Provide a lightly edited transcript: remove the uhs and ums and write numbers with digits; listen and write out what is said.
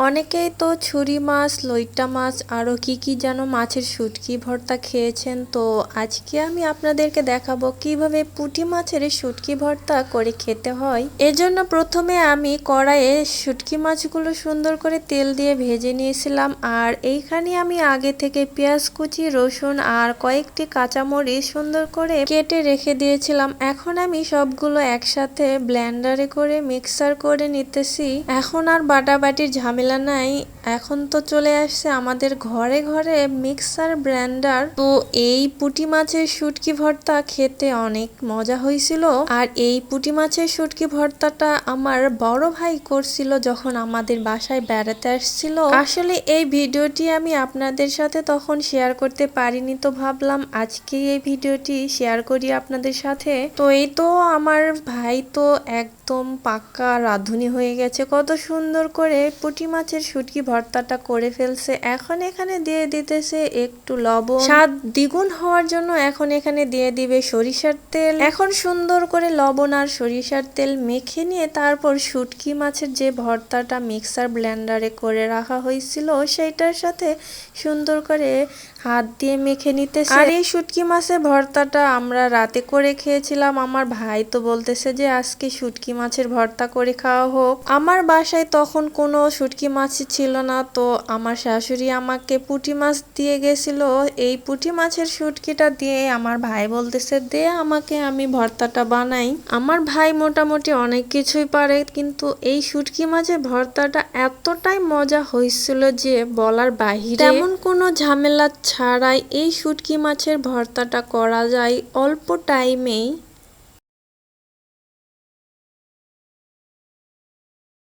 অনেকেই তো ছুরি মাছ, লইট্টা মাছ আরও কি যেন মাছের শুটকি ভর্তা খেয়েছেন। তো আজকে আমি আপনাদেরকে দেখাবো কিভাবে পুঁটি মাছের শুটকি ভর্তা করে খেতে হয়। এজন্য প্রথমে আমি কড়াইয়ে শুটকি মাছগুলো সুন্দর করে তেল দিয়ে ভেজে নিয়েছিলাম। আর এইখানে আমি আগে থেকে পেঁয়াজ কুচি, রসুন আর কয়েকটি কাঁচামরিচ সুন্দর করে কেটে রেখে দিয়েছিলাম। এখন আমি সবগুলো একসাথে ব্লেন্ডারে করে মিক্সার করে নিতেছি। এখন আর বাটাবাটির ঝামেলা নাই, এখন তো চলে আসছে আমাদের ঘরে ঘরে মিক্সার ব্লেন্ডার। তো এই পুঁটি মাছের শুটকি ভর্তা খেতে অনেক মজা হয়েছিল। আর এই পুঁটি মাছের শুটকি ভর্তাটা আমার বড় ভাই করছিল যখন আমাদের বাসায় বেড়াতে আসছিল। আসলে এই ভিডিওটি আমি আপনাদের সাথে তখন শেয়ার করতে পারিনি, তো ভাবলাম আজকে এই ভিডিওটি শেয়ার করি আপনাদের সাথে। তো এই তো আমার ভাই তো একদম পাক্কা রাঁধুনি হয়ে গেছে, কত সুন্দর করে পুঁটি মাছের শুটকি ভর্তাটা করে ফেলছে। এখন এখানে দিয়ে দিতেছে একটু লবণ, স্বাদ দ্বিগুণ হওয়ার জন্য এখন এখানে দিয়ে দিবে সরিষার তেল। এখন সুন্দর করে লবণ আর সরিষার তেল মেখে নিয়ে তারপর শুটকি মাছের যে ভর্তাটা মিক্সার ব্লেন্ডারে করে রাখা হয়েছিল সেইটার সাথে সুন্দর করে হাত দিয়ে মেখে নিতেছে। আর এই শুটকি মাছের ভর্তাটা আমরা রাতে করে খেয়েছিলাম। আমার ভাই তো বলতেছে যে আজকে শুটকি মাছের ভর্তা করে খাওয়া হোক। আমার বাসায় তখন কোনো শুটকি মাছই ছিল না, তো আমার শাশুড়ি আমাকে পুঁটি মাছ দিয়ে গেছিল। এই পুঁটি মাছের শুটকিটা দিয়ে আমার ভাই বলতেছে দে আমাকে, আমি ভর্তাটা বানাই। আমার ভাই মোটামুটি অনেক কিছুই পারে, কিন্তু এই শুটকি মাছের ভর্তাটা এতটাই মজা হয়েছিল যে বলার বাহিরে। তেমন কোনো ঝামেলা ছাড়াই এই শুটকি মাছের ভর্তাটা করা যায় অল্প টাইমেই।